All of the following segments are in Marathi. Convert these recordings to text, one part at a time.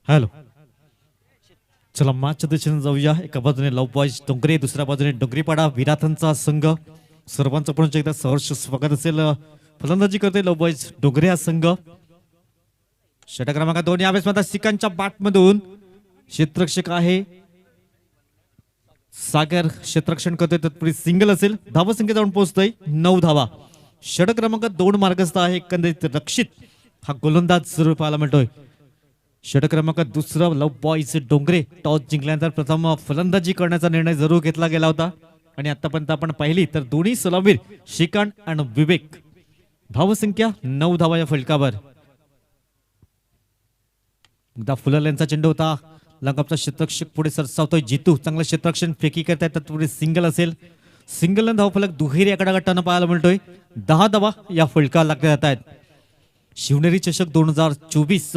हॅलो, चला मॅचच्या दिशेने जाऊया. एका बाजूने लव बॉयज डोंगरे, दुसऱ्या बाजूने डोंगरीपाडा विराथनचा संघ. सर्वांचं पुन्हा एकदा सहर्ष स्वागत असेल. फलंदाजी करते लव बॉयज डोंगरे हा संघ. षटक क्रमांक 2 यावेळेस मात्र सिकांच्या बॅटमधून क्षेत्ररक्षक आहे सागर, क्षेत्ररक्षण करतोय. तत्पूर्वी सिंगल असेल. धावा संख्या जाऊन पोहोचतोय 9 धावा. षटक क्रमांक 2 मार्गस्थ आहे. एकंदरीत रक्षित हा गोलंदाज जरूर पाहायला मिळतोय. षटक क्रमांक 2 लव बॉयज डोंगरे टॉस जिंकल्यानंतर प्रथम फलंदाजी करण्याचा निर्णय जरूर घेतला गेला होता आणि आतापर्यंत आपण पाहिली तर दोन्ही सलामीर श्रीकांत आणि विवेक. धावसंख्या 9 धावा या फलकावर. एकदा फुलर यांचा चेंडू होता. लंगापचा क्षेत्ररक्षक पुढे सरसावतोय. जितू चांगलं क्षेत्ररक्षण फेकी करतायत. तत्पूर्वी सिंगल असेल. सिंगल धावफलक दुहेरी आकडा गटानं पाहायला मिळतोय. 10 धावा या फलकाला लागल्या जात आहेत. शिवनेरी चषक 2024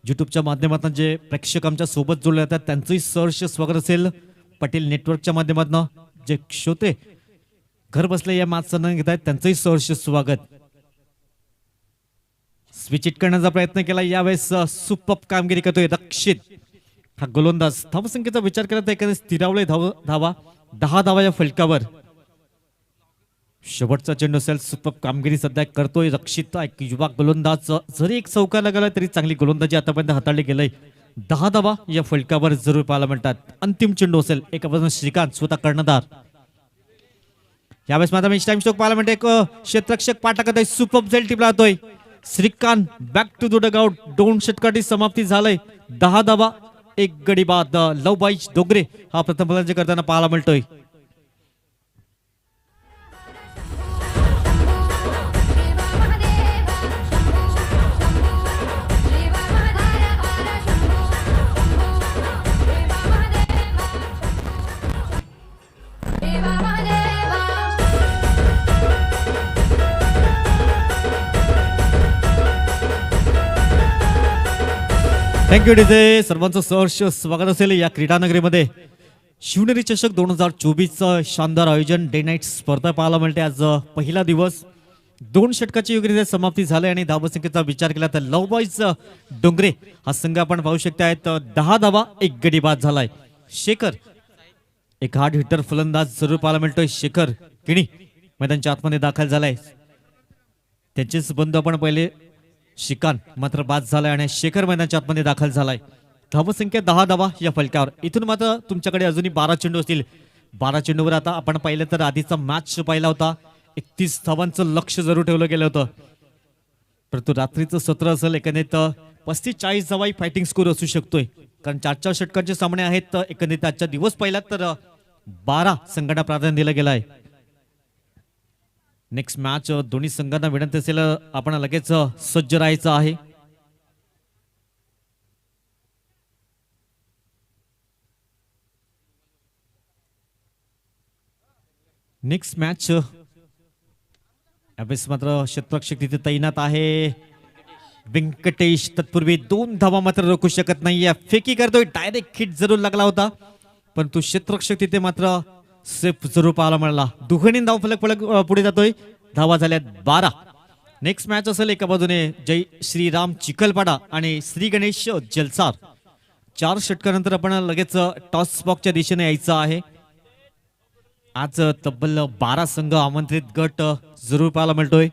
युट्यूबच्या माध्यमातून जे प्रेक्षक आमच्या सोबत जोडले जातात त्यांचंही सहर्ष स्वागत असेल. पटेल नेटवर्कच्या माध्यमातून जे श्रोते घर बसले या मॅच सन्मान घेत आहेत त्यांचंही सहर्ष स्वागत. स्विच हिट करण्याचा प्रयत्न केला. यावेळेस सुपर कामगिरी करतोय रक्षित हा गोलंदाज. धावसंख्येचा विचार केला तर एखाद्या स्थिरावले धावा 10 धावा या फलकावर. शेवटचा चेंडू असेल. सुपर कामगिरी सध्या करतोय रक्षित एक युवा गोलंदाज. जरी एक चौकार लागला तरी चांगली गोलंदाजी आतापर्यंत हाताळली गेलंय. 10 धावा या फलकावर जरूर पाहायला मिळतात. अंतिम चेंडू असेल. एका बाजूने श्रीकांत स्वतः कर्णधार. यावेळेस माझा टाइम स्ट्रोक पाहायला मिळते. एक क्षेत्ररक्षक पाठा सुपर झेल टिपला जातोय. Shrikant back to the dugout. 2 षटकाची समाप्ती झालंय. 10 धावा 1 गडी बाद. लव बॉयज डोंगरे हा प्रथम फलंदाजी करताना पाहायला मिळतोय. Thank you DJ. सर्वांचं सहर्ष स्वागत असेल या क्रीडानगरीमध्ये. शिवनेरी चषक 2024 शानदार आयोजन. डे नाईट स्पर्धा पाहायला मिळते. आज पहिला दिवस. 2 षटकाची योग्यरित्या समाप्ती झाली आणि धावसंख्येचा विचार केला तर लव बॉयज डोंगरे हा संघ आपण पाहू शकतायत. 10 धावा 1 गडी बाद झालाय. शेखर एक हार्ड हिटर फलंदाज जरूर पाहायला मिळतोय. शेखर किणी मैदानाच्या आतमध्ये दाखल झालाय. त्यांचेच बंधू आपण पहिले श्रीकांत मात्र बाद झालाय आणि शेखर मैदानाच्या आतमध्ये दाखल झालाय. धावसंख्या 10 धावा या फलकावर. इथून मात्र तुमच्याकडे अजूनही 12 चेंडू असतील. 12 चेंडूवर आता आपण पाहिलं तर आधीचा मॅच पाहिला होता. 31 धावांचं लक्ष जरूर ठेवलं गेलं होतं. परंतु रात्रीचं सत्र असेल. एकंदरीत 35-40 धावा फायटिंग स्कोर असू शकतोय. कारण 4 षटकांचे सामने आहेत. एकंदरीत आजचा दिवस पाहिला तर 12 संघांना प्राधान्य दिलं गेलं आहे. नेक्स्ट मॅच दोन्ही संघांना विनंती असेल आपण लगेच सज्ज राहायचं आहे. नेक्स्ट मॅच यावेळेस मात्र क्षेत्ररक्षक तिथे तैनात आहे व्यंकटेश. तत्पूर्वी 2 धावा मात्र रोखू शकत नाही. फेकी करतोय. डायरेक्ट हिट जरूर लागला होता परंतु क्षेत्ररक्षक तिथे मात्र सेफ जरूर पाहायला मिळाला. दुहेरी धाव फलक पुढे जातोय. धावा झाल्या 12. नेक्स्ट मॅच असेल. एका बाजूने जय श्रीराम चिखलपाडा आणि श्री गणेश जलसार. 4 षटकानंतर आपण लगेच टॉस बॉक्सच्या दिशेने यायचं आहे. आज तब्बल 12 संघ आमंत्रित गट जरूर पाहायला मिळतोय.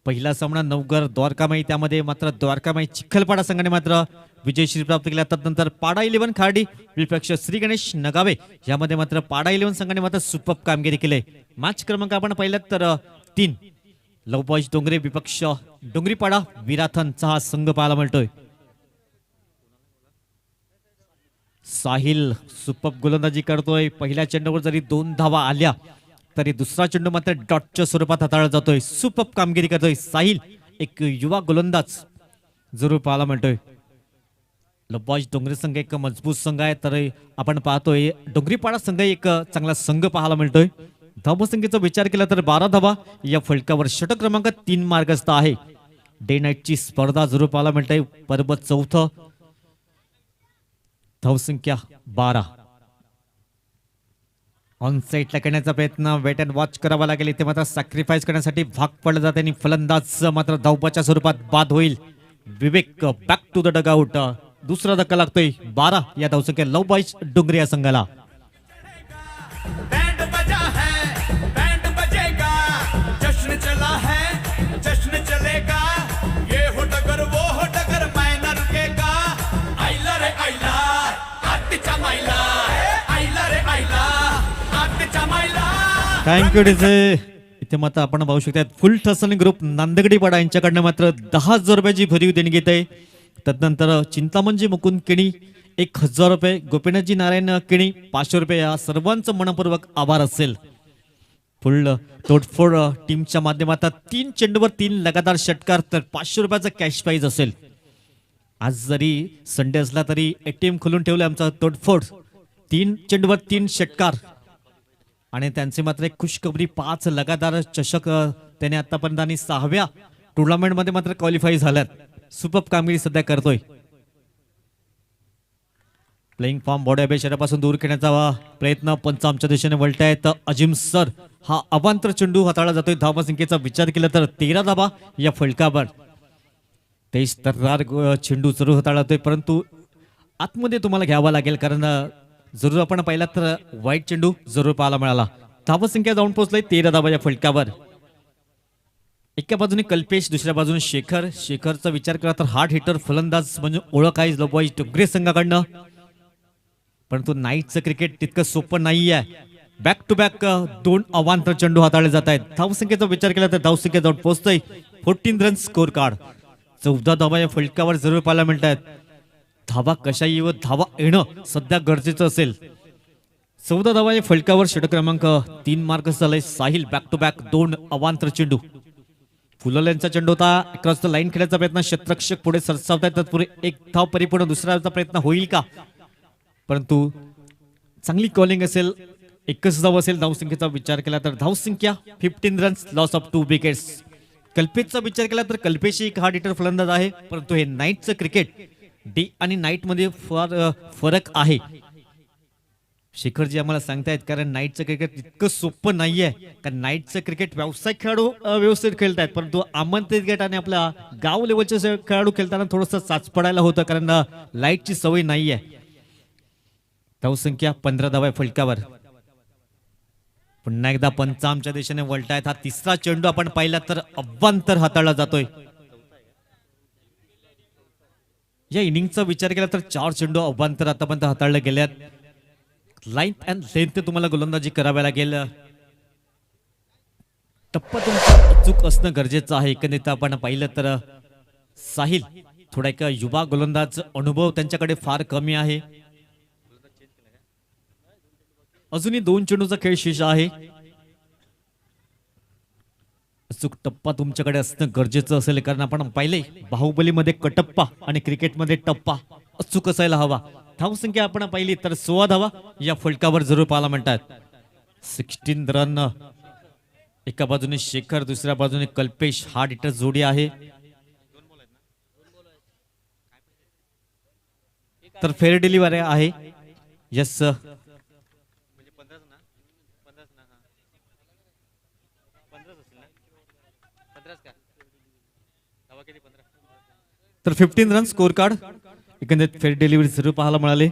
पहिला सामना नवगर द्वारकामाई, त्यामध्ये मात्र द्वारकामाई चिखलपाडा संघाने मात्र विजयश्री प्राप्त केला. त्यानंतर पाडा 11 खार्डी विपक्ष श्री गणेश नगावे यामध्ये मात्र पाडा 11 संघाने मात्र सुपर कामगिरी केली. मॅच क्रमांक आपण पाहिलं तर 3 लव बॉयज डोंगरे विपक्ष डोंगरीपाडा विराथनचा हा संघ पाहायला मिळतोय. साहिल सुपर गोलंदाजी करतोय. पहिल्या चेंडूवर जरी 2 धावा आल्या तरी दुसरा चेंडू मात्र डॉटच्या स्वरूपात हाताळला जातोय. सुपर कामगिरी करतोय साहिल. एक युवा गोलंदाज जरूर पाहायला मिळतोय. लव बॉयज डोंगरे संघ एक मजबूत संघ आहे तर आपण पाहतोय डोंगरीपाडा संघ एक चांगला संघ पाहायला मिळतोय. धावसंख्येचा विचार केला तर 12 धावा या फलकावर. षटक क्रमांक 3 मार्गस्थ आहे. डे नाईटची स्पर्धा जरूर पाहायला मिळते. पर्व 4. धावसंख्या 12. ऑन साईडला करण्याचा प्रयत्न वेट अँड वॉच करावा लागेल. इथे मात्र सॅक्रिफाईस करण्यासाठी भाग पडला जाते आणि फलंदाज मात्र धावपाच्या स्वरूपात बाद होईल. विवेक बॅक टू द डगआउट. दुसरा धक्का लागतोय 12 या धावसंख्या लव बॉईज डोंगरे या संघाला. बैंड बजा है, बैंड बजेगा, जश्न चला है, जश्न चलेगा. ये हो डगर, वो हो डगर, मैं न रुकेगा. आइला रे आइला, आत्तीचा माइला, आइला रे आइला, आत्तीचा माइला. Thank you DJ. इथे मात्र आपण पाहू शकता फुल ठसनी ग्रुप नांदगडी पाडा यांच्याकडनं मात्र 10,000 रुपयाची भरीव देणगी येते. तदनंतर चिंतामणजी मुकुंद केणी 1,000 रुपये, गोपीनाथजी नारायण केणी 500 रुपये. या सर्वांचं मनपूर्वक आभार असेल. फुल तोडफोड टीमच्या माध्यमातून 3 चेंडूवर 3 लगातार षटकार तर 500 रुपयाचा कॅश प्राइज असेल. आज जरी संडे असला तरी ATM खोलून ठेवलं आमचा तोडफोड. 3 चेंडूवर 3 षटकार आणि त्यांचे मात्र एक खुशखबरी 5 लगातार चषक त्याने आतापर्यंत आणि 6व्या टुर्नामेंटमध्ये मात्र क्वालिफाय झाल्यात. सुपर कामगिरी सध्या करतोय. प्लेइंग फॉर्म बॉडी अभ्यासापासून दूर करण्याचा प्रयत्न पंच आमच्या दिशेने वळतायत. अजिम सर हा अवांतर चेंडू हाताळला जातोय. धावसंख्येचा विचार केला तर 13 धावा या फलकावर. 23 तर्रार चेंडू जरूर हाताळला जातोय परंतु आतमध्ये तुम्हाला घ्यावा लागेल कारण जरूर आपण पाहिला तर वाईट चेंडू जरूर पाहायला मिळाला. धावसंख्या जाऊन पोहोचलाय 13 धावा या फलकावर. एका बाजूने कल्पेश दुसऱ्या बाजूने शेखर. शेखरचा विचार केला तर हार्ड हिटर फलंदाज म्हणजे ओळख आहे लोबॉईज डोंगरे संघाकडनं. परंतु नाईटचं क्रिकेट तितकं सोपं नाही आहे. बॅक टू बॅक 2 अवांतर चेंडू हाताळले जात आहेत. धावसंख्येचा विचार केला तर धावसंख्या जाऊन पोहोचतोय 14 रन स्कोर कार्ड. 14 धावा या फलकावर जरूर पाहायला मिळत आहेत. धावा कशा येऊ धावा येणं सध्या गरजेचं असेल. 14 धावा या फलकावर षटक क्रमांक 3 मार्क झालाय. साहिल बॅक टू बॅक 2 अवांतर चेंडू. फुललेंचा चेंडू होता क्रॉस द लाईन खेळायचा प्रयत्न. क्षेत्ररक्षक पुढे सरसावतायत तत्पुरे 1 धाव परिपूर्ण. दुसऱ्याचा प्रयत्न होईल का परंतु चांगली कॉलिंग असेल. 1च धाव असेल. धावसंख्येचा विचार केला तर धावसंख्या 15 रन्स लॉस ऑफ 2 विकेट्स. कल्पेशचा विचार केला तर कल्पेश एक हार्ड हिटर फलंदाज आहे परंतु हे नाईटचं क्रिकेट डे आणि नाईट मध्ये फार फरक आहे. शेखरजी आम्हाला सांगतायत कारण नाईटचं क्रिकेट इतकं सोपं नाहीये. कारण नाईटचं क्रिकेट व्यावसायिक खेळाडू व्यवस्थित खेळतायत परंतु आमंत्रित क्रिकेट आणि आपल्या गाव लेवलचे खेळाडू खेळताना थोडंसं चाच पडायला होतं कारण लाईटची सवय नाहीये. धावसंख्या 15 धावा फलकावर. पुन्हा एकदा पंच आमच्या दिशेने वळतायत. हा 3रा चेंडू आपण पाहिला तर अवांतर हाताळला जातोय. या इनिंगचा विचार केला तर 4 चेंडू अवांतर आतापर्यंत हाताळले गेल्यात. लाईन अँड लेंथ तुम्हाला गोलंदाजी करावी लागेल. टप्पा तुमचा अचूक असणं गरजेचं आहे. एकंदरीत आपण पाहिलं तर साहिल थोडा एक युवा गोलंदाज अनुभव त्यांच्याकडे फार कमी आहे. अजूनही 2 चेंडूचा खेळ शेष आहे. अचूक टप्पा तुमच्याकडे असणं गरजेचं असेल कारण आपण पाहिले बाहुबलीमध्ये कटप्पा आणि क्रिकेटमध्ये टप्पा अचूक असायला हवा. धावसंख्या आपण पाहिली तर 16 धावा या फलकावर जरूर पाहायला म्हणतात. 16 रन. एका बाजूने शेखर दुसऱ्या बाजूने कल्पेश हार्ड हिटर जोडी आहे. तर फेअर डिलिव्हरी आहे. यस तर 15 रन स्कोर कार्ड. एकंदरीत फेअर डिलिव्हरी जरूर पाहायला मिळाले.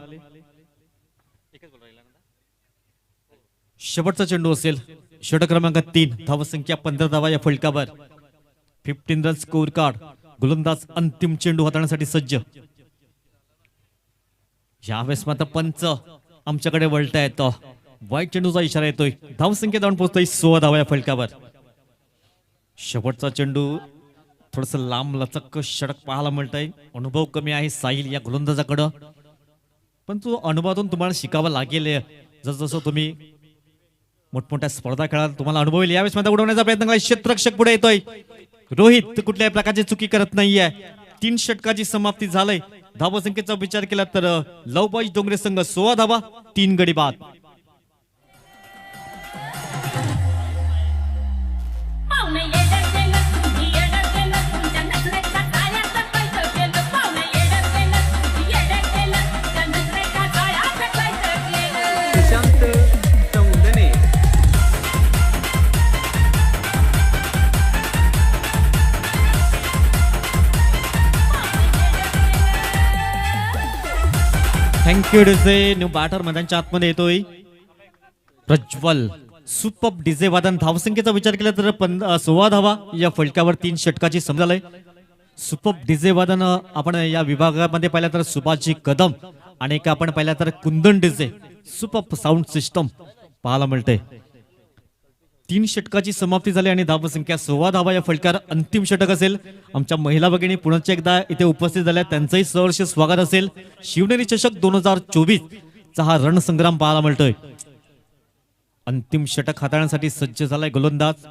शेवटचा चेंडू असेल षटक क्रमांक 3. धावसंख्या 15 धावा या फलकावर. 15 रन स्कोर कार्ड. गोलंदाज अंतिम चेंडू हाताळण्यासाठी सज्ज. यावेळेस मात्र पंच आमच्याकडे वळतायत. वाईट चेंडूचा इशारा येतोय. धावसंख्या जाऊन पोहोचतोय 16 धावा या फलकावर. शेवटचा चेंडू थोडस लांब लचक षटक पाहायला मिळतंय. अनुभव कमी आहे साहिल या गोलंदाजाकडं पण तो अनुभवातून तुम्हाला शिकावं लागेल. जसं तुम्ही मोठमोठ्या स्पर्धा खेळाल तुम्हाला अनुभव येईल. यावेळेस मात्र उडवण्याचा प्रयत्न केला. क्षेत्ररक्षक पुढे येतोय. रोहित कुठल्याही प्रकारची चुकी करत नाहीये. 3 षटकाची समाप्ती झालंय. धावसंख्येचा विचार केला तर लव बॉईज डोंगरे संघ 16 धावा 3 गडी बाद. Thank you DJ. न्यू बॅटर मैदानच्या आतमध्ये येतोय प्रज्वल. सुपर डीजे वादन. धावसंख्येचा विचार केला तर 16 धावा या फलकावर 3 षटकाची समजालय. सुपर डीजे वादन आपण या विभागामध्ये पाहिलं तर सुभाषजी कदम आणि एक आपण पाहिलं तर कुंदन डीजे. सुपर साऊंड सिस्टम पाहायला मिळते. 3 षटकाची समाप्ती झाली आणि धावसंख्या 16 धावा या फलकावर अंतिम षटक असेल. आमच्या महिला भगिनी पुन्हा एकदा इथे उपस्थित झाल्या, त्यांचंही सहर्ष स्वागत असेल. शिवनेरी चषक 2024 चा हा रणसंग्राम पाहायला मिळतोय. अंतिम षटक हाताळण्यासाठी सज्ज झालाय गोलंदाज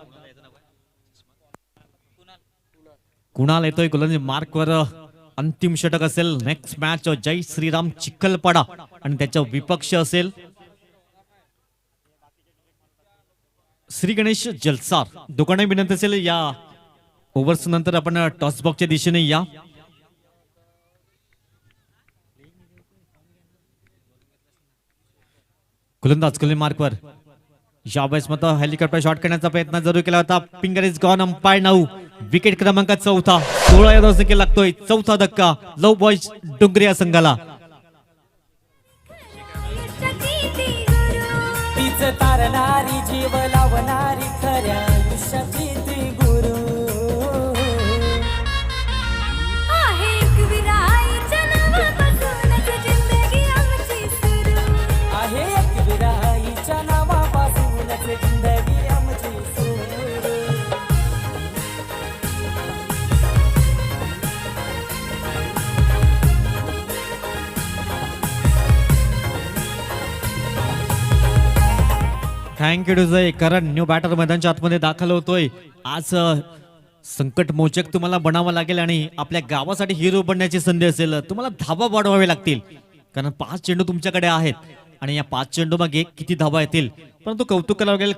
कुणाल. येतोय गोलंदाज मार्कवर. अंतिम षटक असेल. नेक्स्ट मॅच जय श्रीराम चिखलपाडा आणि त्याच्या विपक्ष असेल श्री गणेश जलसार. दोघांनाही विनंती असेल या ओव्हर्स नंतर आपण टॉस बॉक्सच्या दिशेने या. गोलंदाज गोलंदाज मार्कवर. यावेळेस मात्र हेलिकॉप्टर शॉट करण्याचा प्रयत्न जरूर केला होता. Finger is gone. Umpire 9. Wicket क्रमांक 4. 16 या धावसंख्या लागतोय. 4था धक्का लव बॉयज डोंगरे या संघाला. तीच तारणारी जीव लावणारी खऱ्या आयुष्याची ती गुरु आहे. एकविराईच्या नावापासूनच जिंदगी आमची सुरू आहे. एकविराईच्या नावापासूनच जिंदगी आमची सुरू. Thank you DJ. कारण न्यू बॅटर मैदानच्या आतमध्ये दाखल होतोय. आज संकट मोचक तुम्हाला बनावं लागेल आणि आपल्या गावासाठी हिरो बनण्याची संधी असेल. तुम्हाला धावा वाढवावे लागतील कारण 5 चेंडू तुमच्याकडे आहेत आणि या 5 चेंडू मागे किती धावा येतील. परंतु कौतुक करावं लागेल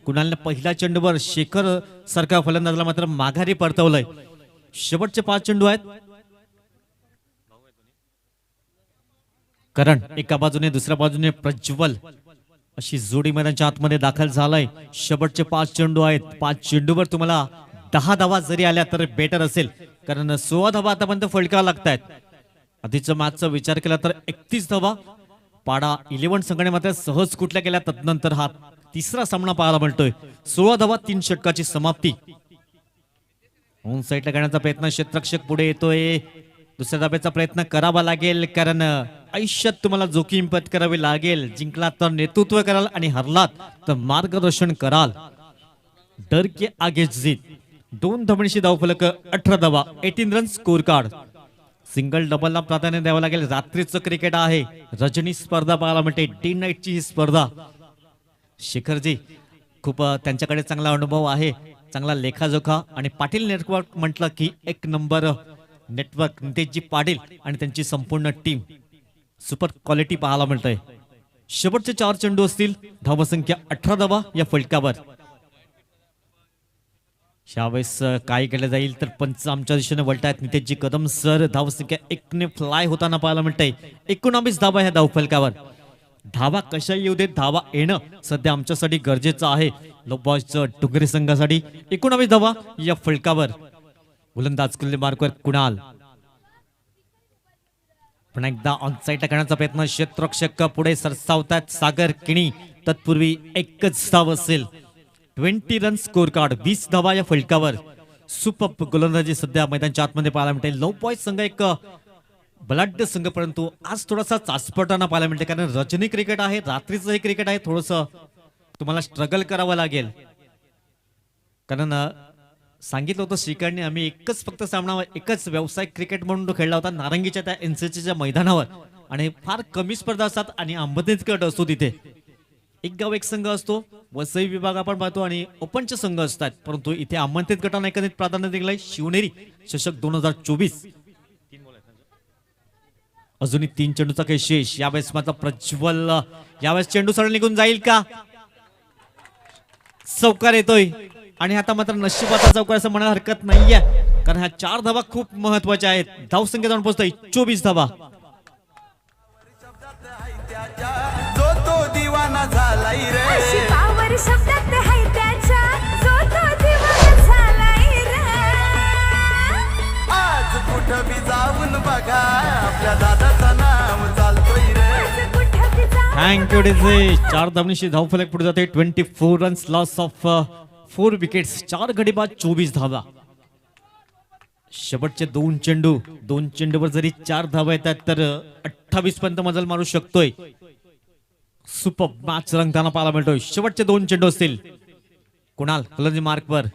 कुणालने पहिल्या चेंडूवर शेखर सारखा फलंदाजाला मात्र माघारी परतवलंय. शेवटचे 5 चेंडू आहेत. करण एका बाजूने दुसऱ्या बाजूने प्रज्वल अशी जोडी मैदानच्या आतमध्ये दाखल झालाय. शेवटचे 5 चेंडू आहेत. 5 चेंडूवर तुम्हाला 10 धावा जरी आल्या तर बेटर असेल कारण 16 धावा आतापर्यंत फलकावा लागतायत. आधीच्या मॅचचा विचार केला तर 31 धावा पाडा 11 संघाने मात्र सहज कुठल्या केल्या. तदनंतर हा तिसरा सामना पाहायला मिळतोय. 16 धावा 3 षटकाची समाप्ती. ऑन साईडला करण्याचा प्रयत्न. क्षेत्ररक्षक पुढे येतोय. दुसऱ्या धाब्याचा प्रयत्न करावा लागेल कारण आयुष्यात तुम्हाला जोखीम पत्करावी लागेल. जिंकलात तर नेतृत्व कराल आणि हरलात तर मार्गदर्शन कराल. डर के आगे जीत. 2 धावांशी धावफलक 18 धावा 18 रन स्कोर कार्ड. सिंगल डबलला प्राधान्य द्यावं लागेल. रात्रीचं क्रिकेट आहे. रजनी स्पर्धा पाहायला मिळते. डे नाईटची ही स्पर्धा. शेखरजी खूप त्यांच्याकडे चांगला अनुभव आहे, चांगला लेखाजोखा आणि पाटील नेटवर्क म्हटलं की 1 नंबर नेटवर्क. नितेशजी पाटील आणि त्यांची संपूर्ण टीम सुपर क्वालिटी पाहायला मिळतंय. शेवटचे 4 चेंडू असतील. धावसंख्या 18 धावा या फलकावर. यावेळेस काय केलं जाईल तर पंच आमच्या दिशेने वळतायत. नितेशजी कदम सर. धावसंख्या 1 ने फ्लाय होताना पाहायला मिळतंय. 19 धावा ह्या धावफलकावर. धावा कशा येऊ देत, धावा येणं सध्या आमच्यासाठी गरजेचं आहे. लोबॉयचं डोंगरे संघासाठी 19 धावा या फलकावर. गोलंदाज कुल्ले मार्कवर कुणाल. पुन्हा एकदा ऑनसाईड करण्याचा प्रयत्न. क्षेत्ररक्षक पुढे सरसावतात. सागर किणी. तत्पूर्वी 1च धाव असेल. 20 रन स्कोर कार्ड. 20 धावा या फलकावर. सुपर गोलंदाजी सध्या मैदानच्या आतमध्ये पाहायला मिळते. लो बॉय संघ एक बलाढ्य संघ परंतु आज थोडासा चाचपटाना पाहायला मिळते कारण रजनी क्रिकेट आहे, रात्रीचं हे क्रिकेट आहे. थोडस तुम्हाला स्ट्रगल करावं लागेल कारण सांगितलं होतं श्रीकांतने आम्ही एकच फक्त सामना एकच व्यावसायिक क्रिकेट म्हणून तो खेळला होता नारंगीच्या त्या एनसीसीच्या मैदानावर आणि फार कमी स्पर्धा असतात आणि अंबरनाथ गट असतो तिथे. एक गाव एक संघ असतो. वसई विभाग आपण पाहतो आणि ओपनचे संघ असतात परंतु इथे अंबरनाथ गटाने एकत्रित प्राधान्य दिलंय. शिवनेरी चषक 2024. अजूनही 3 चेंडूचा काही शेष. यावेळेस मात्र प्रज्वल. यावेळेस चेंडू सरळ निघून जाईल का. चौकार येतोय आणि आता मात्र नशिबाचा चौकार असं म्हणायला हरकत नाहीये कारण ह्या 4 धावा खूप महत्वाच्या आहेत. धावसंख्या जाऊन पोहोचतोय 24 धावा. जो तो दिवाना झालाय रे. अशी पावर शब्दात आहे त्याच्या. जो तो दिवाना झालाय रे. आज कुठं बी जाऊन बघा आपल्या दादाचं नाव चालतोय रे. Thank you DJ. 4 धावणीशी धावफलक पुढे जाते. 24 रन्स, लॉस ऑफ 4 विकेट्स, 4 गडी बाद 24 धावा. शेवटचे 2 चेंडू, 2 चेंडूवर जरी 4 धावा येतात तर 28 पर्यंत मजल मारू शकतोय. सुपर मॅच रंगताना पाहायला मिळतोय. शेवटचे 2 चेंडू असतील. कुणाल फलंदाजी मार्कवर.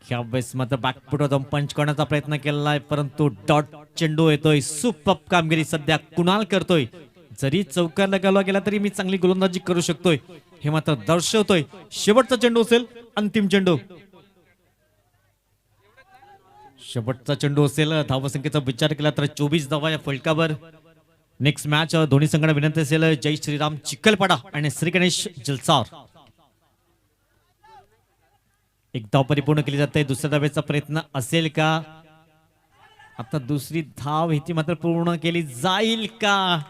यावेळेस मात्र बॅकफुटवर जाऊन पंच करण्याचा प्रयत्न केलाय परंतु डॉट चेंडू येतोय. सुपर कामगिरी सध्या कुणाल करतोय. जरी चौकारला गेला तरी मी चांगली गोलंदाजी करू शकतोय हे मात्र दर्शवतोय. शेवटचा चेंडू असेल, अंतिम चेंडू. शेवटचा चेंडू असेल. धावसंख्येचा विचार केला तर 24 धावा या फलकावर. नेक्स्ट मॅच दोन्ही संघांना विनंती असेल जय श्रीराम चिखलपाडा आणि श्री गणेश जलसार. एक धाव परिपूर्ण केली जाते. दुसऱ्या धावेचा प्रयत्न असेल का? आता दुसरी धाव इथे मात्र पूर्ण केली जाईल का?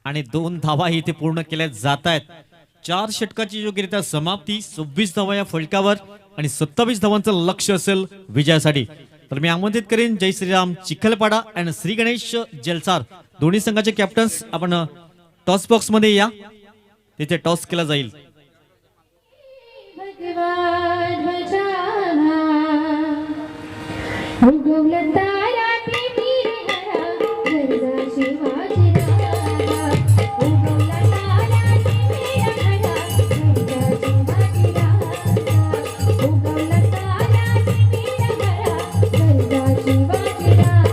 आणि 2 धावा इथे पूर्ण केल्या जात आहेत. 4 षटकाची योग्यरित्या समाप्ती. 26 धावा या फलकावर आणि 27 धावांचं लक्ष असेल विजयासाठी. तर मी आमंत्रित करेन जय श्रीराम चिखलपाडा आणि श्री गणेश जलसार दोन्ही संघाचे कॅप्टन्स आपण टॉस बॉक्स मध्ये या. तिथे टॉस केला जाईल. उगवलं तारा ते वीरहरा गरजा शिवाजी राजा. उगवलं तारा ते वीरहरा गरजा शिवाजी राजा. उगवलं तारा ते वीरहरा गरजा शिवाजी राजा.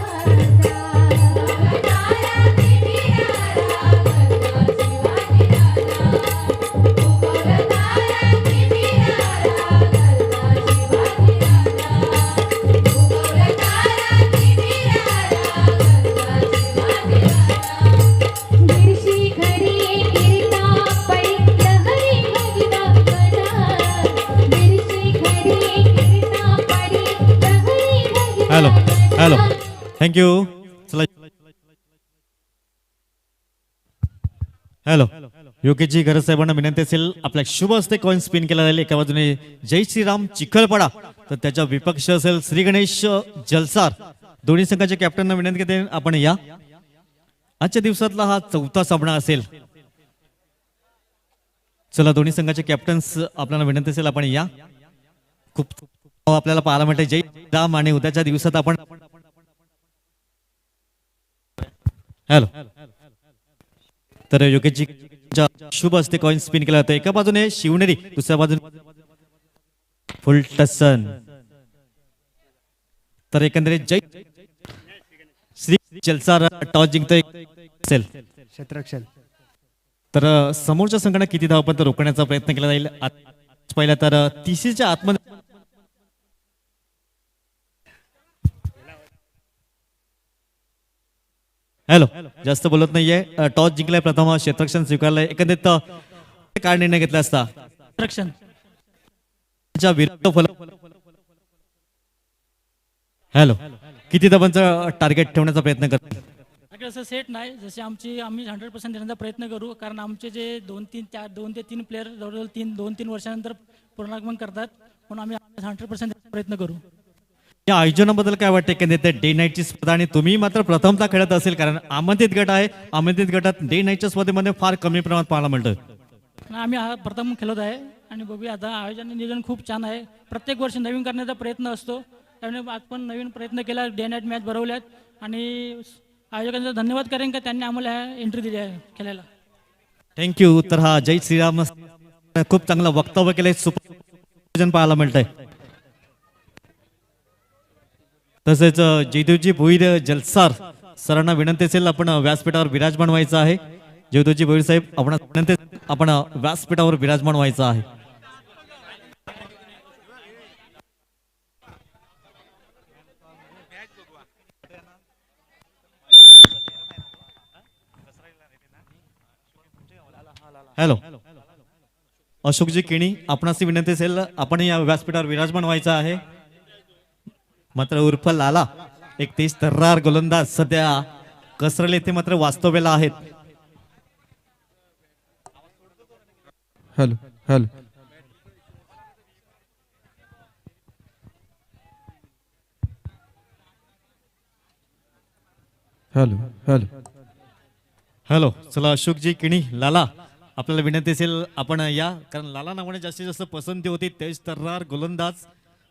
उगवलं तारा ते वीरहरा गरजा शिवाजी राजा. उगवलं तारा ते वीरहरा गरजा शिवाजी राजा. गिरशी खरी गिरता पडी लहरी भगवा बना. गिरशी खरी गिरता पडी लहरी भगवा हॅलो हॅलो थँक्यू. चला हॅलो योगेशजी गरज साहेबांना विनंती असेल आपल्या शुभ हस्ते कॉइन स्पिन केला जाईल. एका बाजूने जय श्रीराम चिखलपाडा तर त्याच्या विपक्ष असेल श्री गणेश जलसार. दोन्ही संघाच्या कॅप्टनना विनंती करते आपण या. आजच्या दिवसातला हा 4था सामना असेल. चला दोन्ही संघाचे कॅप्टन्स आपल्याला विनंती असेल आपण या. खूप आपल्याला पाहायला मिळते जय राम आणि उद्याच्या दिवसात आपण हॅलो तर योगेशजी शुभ हस्ते कॉइन स्पिन केला जातो. एका बाजूने शिवनेरी दुसऱ्या बाजूने फुल टसन. तर एकंदरीत जय श्री जलसार टॉस जिंकतोय असेल क्षेत्ररक्षण. तर समोरच्या संघाने किती धावपर्यंत रोखण्याचा प्रयत्न केला जाईल. पहिला तर 30च्या आतमध्ये हॅलो जास्त बोलत नाहीये. टॉस जिंकलाय प्रथम क्षेत्ररक्षण स्वीकारलंय. एकंदरीत काय निर्णय घेतला असता रक्षण विरुद्ध फलक. हॅलो किती धावांचा टार्गेट ठेवण्याचा प्रयत्न करतो. आपल्याकडे असं सेट नाही. जसे आम्ही 100% देण्याचा प्रयत्न करू. कारण आमचे जे 2 ते 3 प्लेअर जवळजवळ 2-3 वर्षानंतर पूर्णागमन करतात म्हणून आम्ही 100% देण्याचा प्रयत्न करू. या आयोजनाबद्दल काय वाटतं की डे नाईटची स्पर्धा आणि तुम्ही मात्र प्रथमता खेळत असेल कारण आमंत्रित गट आहे. आमंत्रित गटात डे नाईटच्या स्पर्धेमध्ये फार कमी प्रमाणात पाहायला मिळतं. आम्ही हा प्रथम खेळत आहे आणि बघूया आता. आयोजन नियोजन खूप छान आहे. प्रत्येक वर्षी नवीन करण्याचा प्रयत्न असतो. त्यामुळे आज पण नवीन प्रयत्न केला. डे नाईट मॅच भरवल्यात आणि आयोजकांचा धन्यवाद करेन का त्यांनी आम्हाला एंट्री दिली आहे खेळायला. थँक्यू. तर हा जय श्रीराम खूप चांगलं वक्तव्य केलंय. सुपर पाहायला मिळतंय. तसेच जयदेवजी भोईर जलसार सरांना विनंती असेल आपण व्यासपीठावर विराजमान व्हायचं आहे. जयदेवजी भोईर साहेब आपण विनंती आपण व्यासपीठावर विराजमान व्हायचं आहे. हॅलो अशोकजी केणी आपणास विनंती असेल आपण या व्यासपीठावर विराजमान व्हायचं आहे. मात्र उर्फ लाला एक तेज तर्रार गोलंदाज सध्या कसरल येथे मात्र वास्तव्याला आहेत. Hello hello hello hello hello, चला अशोकजी किणी लाला, आपल्याला विनंती असेल आपण या, कारण लाला नावाने जास्तीत जास्त पसंती होती. तेज तर्रार गोलंदाज,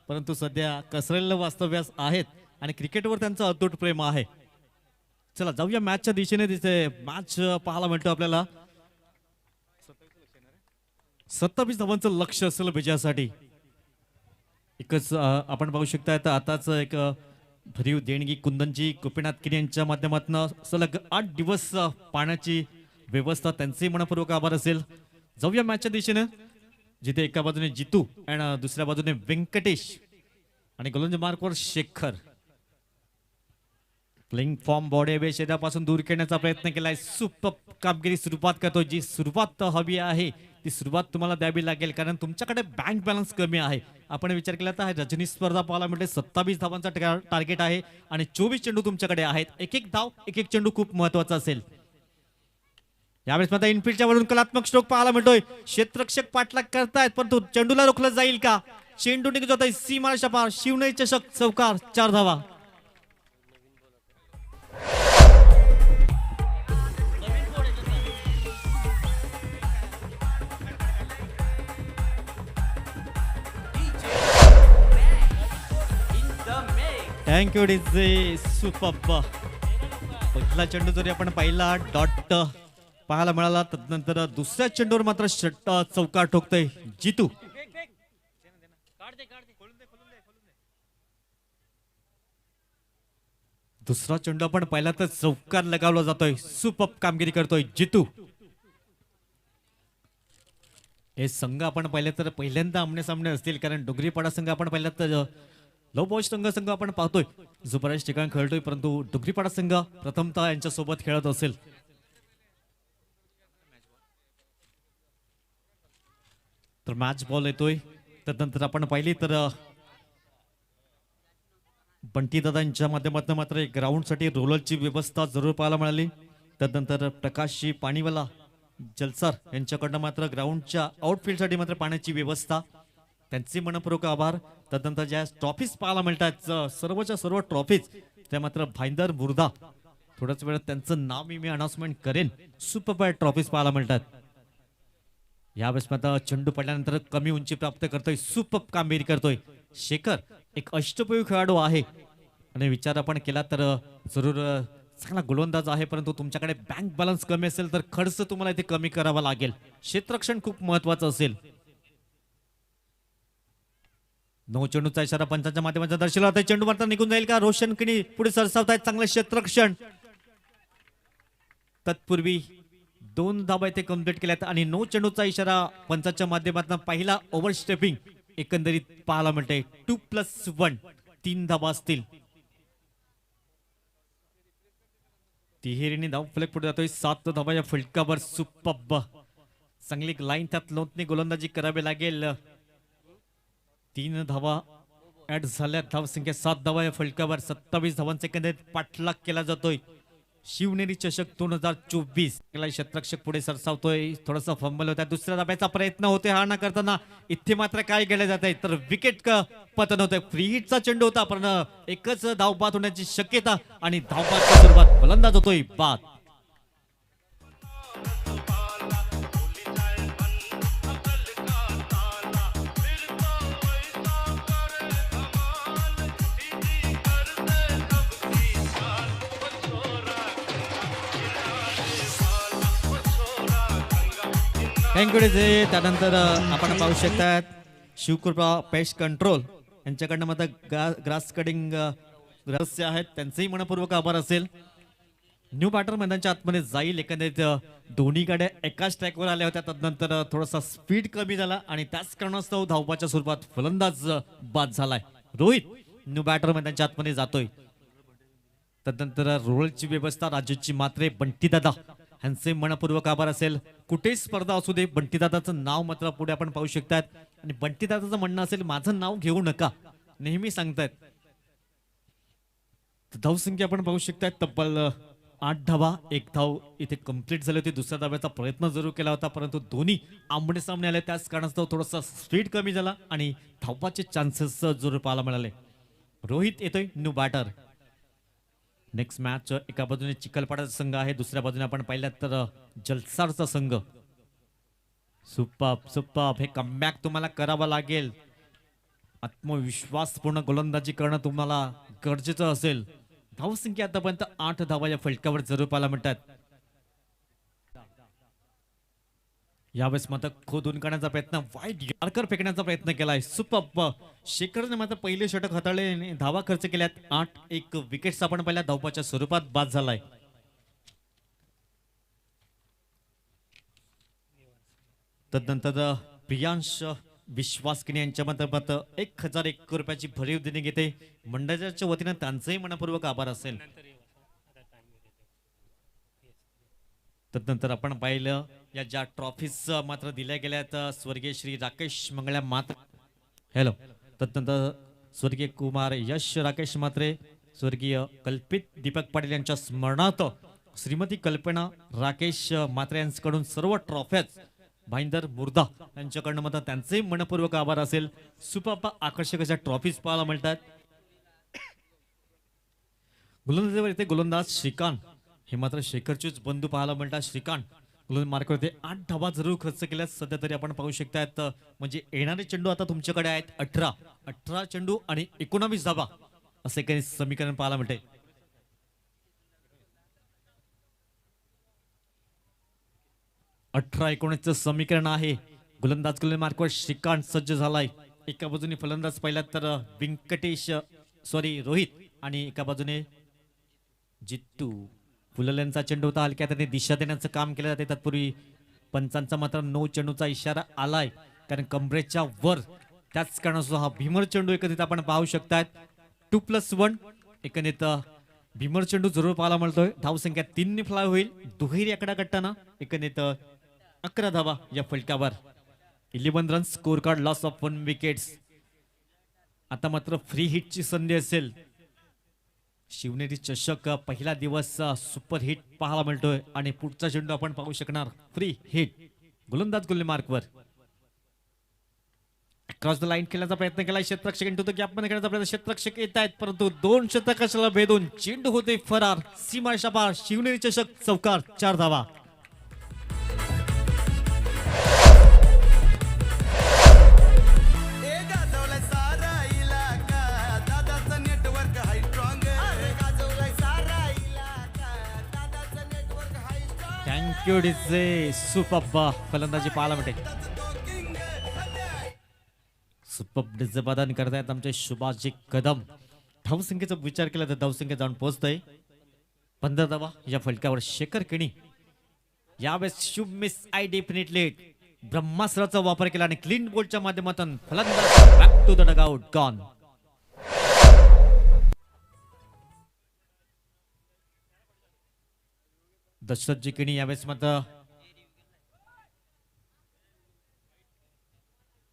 परंतु सध्या कसरेल वास्तव्यास आहेत आणि क्रिकेटवर त्यांचं अतूट प्रेम आहे. चला जाऊया मॅचच्या दिशेने. तिथे मॅच पाहायला मिळतो आपल्याला. 27 धावांचं लक्ष असेल विजयासाठी. एकच आपण पाहू शकता आताच एक भरीव देणगी कुंदनजी गोपीनाथ किनी यांच्या माध्यमातून सलग 8 दिवस पाण्याची व्यवस्था, त्यांचे मनपूर्वक आभार असेल. जाऊया मॅचच्या दिशेने, जिथे एका बाजूने जितू आणि दुसऱ्या बाजूने व्यंकटेश आणि गोलंदाज मार्कवर Shekhar. Playing from body away शरीरापासून दूर करण्याचा प्रयत्न केलाय. सुपर कामगिरी सुरुवात करतो. जी सुरुवात हवी आहे ती सुरुवात तुम्हाला द्यावी लागेल, कारण तुमच्याकडे बँक बॅलन्स कमी आहे. आपण विचार केला तर रजनी स्पर्धा पाहायला मिळते. 27 धावांचा टार्गेट आहे आणि 24 चेंडू तुमच्याकडे आहेत. एक एक धाव, एक एक चेंडू खूप महत्वाचा असेल. यावेळेस मात्र इनफिल्डच्या वरून कलात्मक स्ट्रोक पाहायला मिळतोय. क्षेत्ररक्षक पाठलाग करतायत, परंतु चेंडूला रोखलं जाईल का? चेंडू निघत होता सीमारेषा पार. शिवनेरी चषक चौकार, 4 धावा. Thank you DJ. सुपर. पहिला चेंडू जरी आपण पाहिला डॉट पाहायला मिळाला, तदनंतर दुसऱ्या चेंडूवर मात्र चौकार ठोकतोय जितू. दुसरा चेंडू आपण पाहिला तर चौकार लगावला जातोय. सुपर कामगिरी करतोय जितू. हे संघ आपण पाहिले तर पहिल्यांदा आमने सामने असतील, कारण डोंगरीपाडा संघ आपण पाहिला तर लो बॉय संघ आपण पाहतोय जो बऱ्याच ठिकाणी खेळतोय, परंतु डोंगरीपाडा संघ प्रथमतः यांच्यासोबत खेळत असेल. तर मॅच बॉल येतोय. त्यानंतर आपण पाहिली तर बंटी दादांच्या माध्यमातून मात्र एक ग्राउंडसाठी रोलरची व्यवस्था जरूर पाहायला मिळाली. त्यानंतर प्रकाशजी पाणीवाला जलसार यांच्याकडनं मात्र ग्राउंडच्या आउटफील्डसाठी मात्र पाण्याची व्यवस्था, त्यांचे मनपूर्वक आभार. त्यानंतर ज्या ट्रॉफीज पाहायला मिळतात, सर्वच्या सर्व ट्रॉफीज त्या मात्र भाईंदर मुर्दा, थोड्याच वेळात त्यांचं नाव मी अनाउन्समेंट करेन. सुपर ट्रॉफीज पाहायला मिळतात. यावेळेस मात्र चेंडू पडल्यानंतर कमी उंची प्राप्त करतोय. सुपर कामगिरी करतोय शेखर. एक अष्टपैलू खेळाडू आहे आणि विचार आपण केला तर जरूर चांगला गोलंदाज आहे, परंतु तुमच्याकडे बँक बॅलन्स कमी असेल तर खर्च तुम्हाला इथे कमी करावा लागेल. क्षेत्ररक्षण खूप महत्वाचं असेल. 9 चेंडूचा इशारा पंचांच्या माध्यमातून दर्शवला होता. चेंडू मात्र निघून जाईल का? रोशन किनी पुढे सरसावत आहेत. चांगलं क्षेत्ररक्षण. तत्पूर्वी 2 धावा इथे कंप्लीट केल्यात आणि 9 चेंडूचा इशारा पंचांच्या माध्यमातून पहिला ओव्हर स्टेपिंग एकंदरीत पाहायला मिळते. 2+1 3 धावा असतील. तिहेरीने धाव फलक पुढे जातोय. 7 धावा या फलकावर. सुपर. चांगली लाईन त्यात लोटने गोलंदाजी करावी लागेल. 3 धावा ऍड झाल्या. धाव संख्या 7 धावा या फलकावर. 27 धावांचा एकंदरीत पाठलाग केला जातोय. शिवनेरी चषक 2024. क्षेत्ररक्षक पुढे सरसावतोय. थोडासा फंबल होता. दुसऱ्या धाब्याचा प्रयत्न होते हा ना करताना. इथे मात्र काय केले जात आहे तर विकेट पतन होतंय. फ्री हिटचा चेंडू होता, पण एकच धाव बाद होण्याची शक्यता आणि धावबादची सुरुवात. फलंदाज होतोय बाद. Thank you DJ. त्यानंतर आपण पाहू शकतात शिवकृपा पेस्ट कंट्रोल यांच्याकडनं मात्र ग्रास कटिंग रहस्य आहेत, त्यांचेही मनपूर्वक आभार असेल. न्यू बॅटर मैदानाच्या आतमध्ये जाईल. एकंदरीत दोन्ही गाड्या एकाच ट्रॅकवर आल्या होत्या. त्यानंतर थोडासा स्पीड कमी झाला आणि त्याच कारणास्तव धावपाच्या स्वरूपात फलंदाज बाद झालाय. रोहित न्यू बॅटर मैदानाच्या आतमध्ये जातोय. त्यानंतर रोलची व्यवस्था राजूची मात्रे, बंटी दादा यांचे मनपूर्वक आभार असेल. कुठेही स्पर्धा असू दे, बंटीदादाचं नाव मात्र पुढे आपण पाहू शकतात आणि बंटीदादाचं म्हणणं असेल माझं नाव घेऊ नका, नेहमी सांगतायत. धावसंख्या आपण पाहू शकतात तब्बल 8 धावा. 1 धाव इथे कंप्लीट झाली होती. दुसऱ्या धाव्याचा प्रयत्न जरूर केला होता, परंतु दोन्ही आमने सामने आले. त्याच कारणास्तव थोडासा स्पीड कमी झाला आणि धावपाचे चान्सेस जरूर पाहायला मिळाले. रोहित येतोय न्यू बॅटर. नेक्स्ट मॅच एका बाजूने चिखलपाडाचा संघ आहे, दुसऱ्या बाजूने आपण पाहिलं तर जलसारचा संघ. सुपर सुपर, हे कमबॅक तुम्हाला करावं लागेल. आत्मविश्वासपूर्ण गोलंदाजी करणं तुम्हाला गरजेचं असेल. धावसंख्या आतापर्यंत 8 धावा या फलकावर जरूर पाहायला मिळतात. यावेळेस मात्र खोदून काढण्याचा प्रयत्न, वाईट यॉर्कर फेकण्याचा प्रयत्न केलाय. सुपर, शेखरने मात्र पहिले षटक हाताळले, धावा खर्च केल्यात 8. एक विकेट्स आपण पहिल्या धावपाच्या स्वरूपात बाद झालाय. तदनंतर प्रियांश विश्वासकिनी यांच्या माध्यमात 1001 रुपयाची भरीव देणी घेते. मंडळाच्या वतीनं त्यांचंही मनपूर्वक आभार असेल. तदनंतर आपण पाहिलं या ज्या ट्रॉफीज मात्र दिल्या गेल्यात स्वर्गीय श्री राकेश मंगळ्या मात्र, हॅलो, तदनंतर स्वर्गीय कुमार यश राकेश मात्रे, स्वर्गीय कल्पित दीपक पाटील यांच्या स्मरणार्थ श्रीमती कल्पना राकेश मात्रे यांच्याकडून सर्व ट्रॉफ्याच भाईंदर मुर्दा यांच्याकडनं मात्र त्यांचे मनपूर्वक आभार असेल. सुपर आकर्षक अशा ट्रॉफीज पाहायला मिळतात. गोलंदाजीवर येथे गोलंदाज श्रीकांत, हे मात्र शेखरचेच बंधू पाहायला मिळतात. श्रीकांत गोलंदाज मार्कवरती 8 धावा जरूर खर्च केल्यात सध्या तरी आपण पाहू शकतात. म्हणजे येणारे चेंडू आता तुमच्याकडे आहेत 18 चेंडू आणि 19 धावा, असे काही समीकरण पाहायला मिळते. अठरा 19 समीकरण आहे. गोलंदाज मार्कवर श्रीकांत सज्ज झालाय. एका बाजूने फलंदाज पाहिला तर रोहित, आणि एका बाजूने जित्तू. फुलल्यांचा चेंडू होता, हलक्या त्याने दिशा देण्याचं काम केलं जाते. तत्पूर्वी पंचांचा मात्र 9 चेंडूचा इशारा आलाय, कारण कमरेच्या वर, त्याच कारणास्तव हा भीमर चेंडू एकत्रित आपण पाहू शकतात. 2+1 एकंदरीत भीमर चेंडू जरूर पाहायला मिळतोय. धावसंख्या 3 फ्लाय होईल. दुहेरी आकडा कट्टाना एकंदरीत 11 धावा या फलकावर. 11 run score card, loss of 1 wickets. आता मात्र फ्री हिटची संधी असेल. शिवनेरी चषक पहिला दिवस सुपर हिट पाहायला मिळतोय आणि पुढचा चेंडू आपण पाहू शकणार फ्री हिट. गोलंदाज मार्कवर क्रॉस द लाईन खेळण्याचा प्रयत्न केला. क्षेत्ररक्षक इंटू द गॅप मध्ये खेळण्याचा प्रयत्न, क्षेत्ररक्षक येत आहेत परंतु 2 क्षेत्ररक्षकाला भेदून चेंडू होते फरार. सीमारेषा पार. शिवनेरी चषक चौकार, 4 धावा. Thank you DJ. सुपर फलंदाजी पाहायला मिळते. सुपर डिझे प्रदान करतायत आमचे सुभाषजी कदम. धावसंख्येचा विचार केला तर धावसंख्या जाऊन पोहोचतोय 15 धावा या फलकावर. शेखर किणी यावेळेस शुभ मिस आय डेफिनेटली ब्रह्मास्त्राचा वापर केला आणि क्लीन बोल्डच्या माध्यमातून फलंदाज back to the dugout gone. Dasharathji Kini यावेळेस मात्र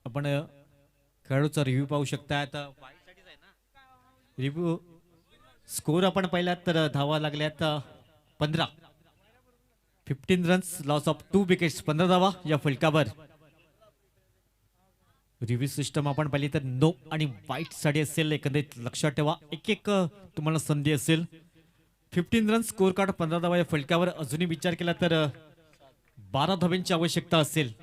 आपण खेळाडूचा रिव्ह्यू पाहू शकतात. रिव्ह्यू स्कोर आपण पाहिलात तर धावा लागल्यात 15. 15 रन्स, लॉस ऑफ 2 विकेट्स, 15 धावा या फलकावर. रिव्ह्यू सिस्टम आपण पाहिली तर नो आणि वाईट साठी असेल. एकंदरीत लक्षात ठेवा, एक तुम्हाला संधी असेल. 15 रन स्कोर कार्ड, 15 धावा या फलकावर. अजूनही विचार केला तर 12 धाव्यांची आवश्यकता असेल.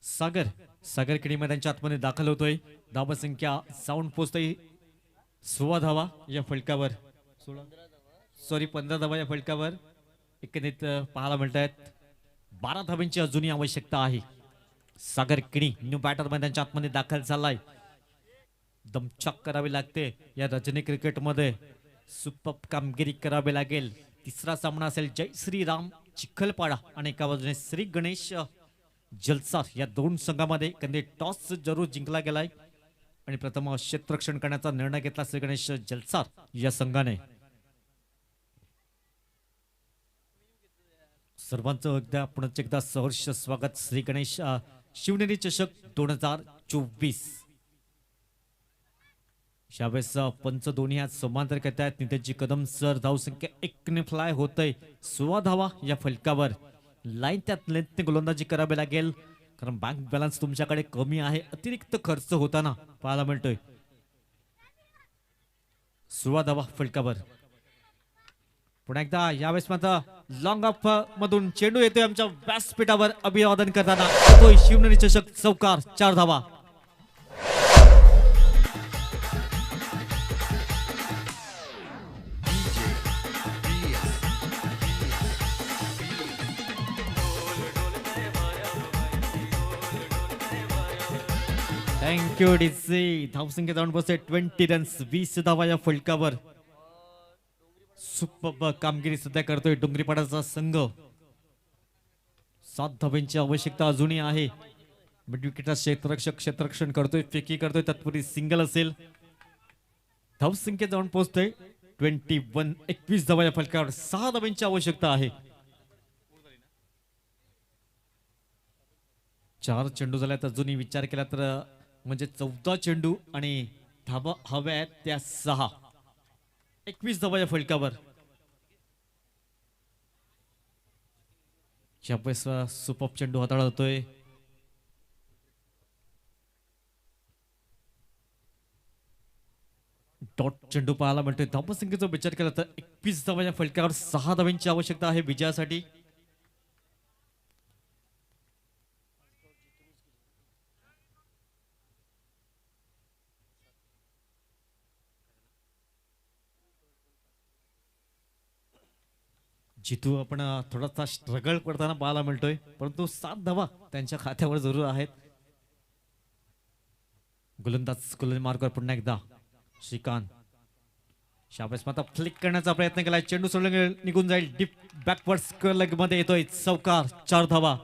सागर किणी मैदानाच्या आतमध्ये दाखल होतोय. धावा संख्या जाऊन पोहोचतोय 16 धावा या फलकावर. 15 धावा या फलकावर एकंदरीत पाहायला मिळत आहेत. 12 धाव्यांची अजूनही आवश्यकता आहे. सागर किणी न्यू बॅटर मैदानाच्या आतमध्ये दाखल झालाय. दमछाक करावी लागते या रजनी क्रिकेटमध्ये. सुपर कामगिरी करावी लागेल. तिसरा सामना असेल जय श्रीराम चिखलपाडा आणि एका बाजूने श्री गणेश जलसार. या 2 संघामध्ये कंदे टॉस जरूर जिंकला गेलाय आणि प्रथम क्षेत्ररक्षण करण्याचा निर्णय घेतला श्री गणेश जलसार या संघाने. सर्वांचं पुन्हा एकदा सहर्ष स्वागत. श्री गणेश शिवनेरी चषक 2024. यावेळेस पंच दोन्ही आज समांतर करत आहेत. नितेशजी कदम सर. धावसंख्या 1 ने फ्लाय होतय. 16 धावा या फलकावर. लाईन त्यात लेंथने गोलंदाजी करावी लागेल कारण बँक बॅलन्स तुमच्याकडे कमी आहे. अतिरिक्त खर्च होताना पाहायला मिळतोय. 16 धावा फलकावर. पुन्हा एकदा यावेळेस मात्र लॉंग ऑफ मधून चेंडू येतोय आमच्या व्यासपीठावर अभिवादन करताना येतोय शिवनेरी चषक चौकार 4 धावा. Thank you DC. धावसंख्या जाऊन पोहोचते 20 रन्स 20 धावा या फलकावर. सुपर कामगिरी सध्या करतोय डोंगरीपाडाचा संघ. 7 धावांची आवश्यकता अजूनही आहे. मिड विकेटचा क्षेत्ररक्षण करतोय, फेकी करतोय, तत्पूर्वी सिंगल असेल. धावसंख्या जाऊन पोहोचतोय 21 21 धावा या फलकावर. 6 धावांची आवश्यकता आहे. 4 चेंडू झाल्यात अजूनही विचार केला तर म्हणजे 14 चेंडू आणि धावा हव्या आहेत त्या 6. 21 धावा या फलकावर. सुपर चेंडू हाताळतोय. डॉट चेंडू पाहायला मिळतोय. धावसंख्येचा विचार केला तर 21 धावा या फलकावर. 6 धावांची आवश्यकता आहे विजयासाठी. जितू आपण थोडासा स्ट्रगल करताना पाहायला मिळतोय, परंतु 7 धावा त्यांच्या खात्यावर जरूर आहेत. गोलंदाज मार्कवर पुन्हा एकदा श्रीकांत. शाबास माता फ्लिक करण्याचा प्रयत्न केला. चेंडू सोडून निघून जाईल. डीप बॅकवर्ड स्क्वेअर लेग मध्ये येतोय चौकार 4 धावा.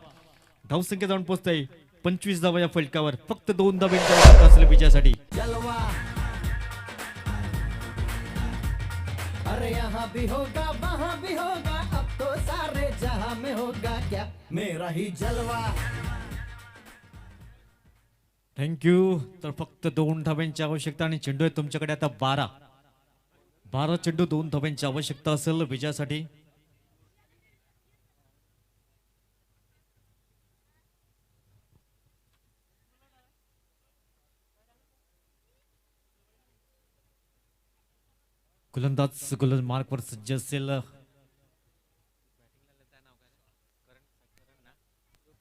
धावसंख्या जाऊन पोहोचतोय 25 धावा या फलकावर. फक्त 2 धावांची आवश्यकता असेल विजयासाठी. अरे यहाँ भी होगा वहाँ भी होगा, अब तो सारे जहां में होगा क्या मेरा ही जलवा. थँक्यू. तर फक्त 2 धाव्यांची आवश्यकता आणि चेंडू आहे तुमच्याकडे आता 12 चेंडू. 2 धाव्यांची आवश्यकता असेल विजयासाठी. गोलंदाज मार्कवर सज्ज असेल.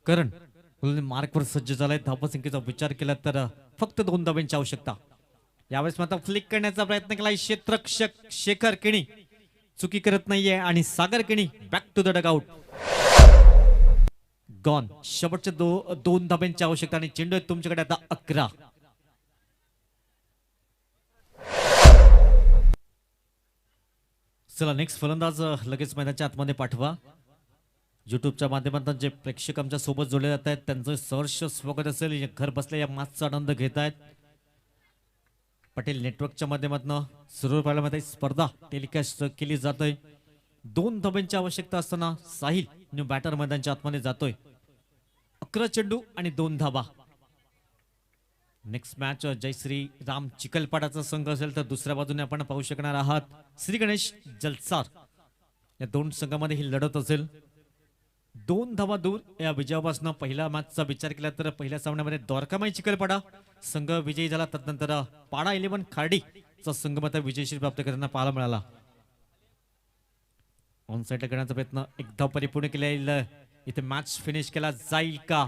करण मार्कवर सज्ज झालाय. धावसंख्येचा विचार केला तर फक्त 2 धावांची आवश्यकता. यावेळेस मात्र फ्लिक करण्याचा प्रयत्न केलाय क्षेत्ररक्षक शेखर केणी. चुकी करत नाहीये आणि Sagar Keni back to the dugout. Gone. शेवटच्या 2 धावांची आवश्यकता आणि चेंडू आहेत तुमच्याकडे आता 11. चला नेक्स्ट फलंदाज लगेच मैदानाच्या आतमध्ये पाठवा. युट्यूबच्या माध्यमातून जे प्रेक्षक आमच्या सोबत जोडले जात आहेत त्यांचं सहर्ष स्वागत असेल. घर बसल्या या मॅचचा आनंद घेत आहेत. पटेल नेटवर्कच्या माध्यमातून सुरू पाहायला स्पर्धा टेलिकास्ट केली जातोय. 2 धावांची आवश्यकता असताना साहिल न्यू बॅटर मैदानाच्या आतमध्ये जातोय. 11 चेंडू आणि 2 धावा. नेक्स्ट मॅच जयश्री राम चिखलपाडाचा संघ असेल तर दुसऱ्या बाजूने आपण पाहू शकणार आहात श्री गणेश जलसार. या 2 संघांमध्ये ही लढत असेल. 2 धावा दूर या विजयापासून पहिल्या मॅचचा विचार केला तर पहिल्या सामन्यामध्ये द्वारकामाई चिखलपाडा संघ विजयी झाला. तदनंतर पाडा 11 खार्डीचा संघ मात्र विजयश्री प्राप्त करताना पाहायला मिळाला. ऑन साइड करण्याचा प्रयत्न. 1 धाव परिपूर्ण केला. इथे मॅच फिनिश केला जाईल का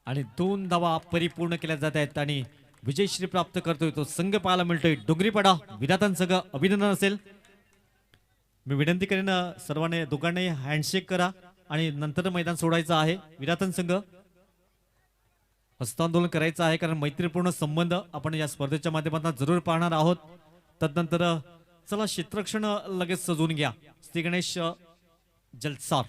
आणि 2 धावा परिपूर्ण केल्या जात आहेत आणि विजयश्री प्राप्त करतोय तो संघ पाहायला मिळतोय डोंगरीपाडा विधातन संघ. अभिनंदन असेल. मी विनंती करेन सर्वांनी दोघांनाही हँडशेक करा आणि नंतर मैदान सोडायचं आहे. विरातन संघ हस्तांदोलन करायचं आहे कारण मैत्रीपूर्ण संबंध आपण या स्पर्धेच्या माध्यमातून जरूर पाहणार आहोत. तदनंतर चला क्षेत्ररक्षण लगेच सजवून घ्या. श्री गणेश जलसार.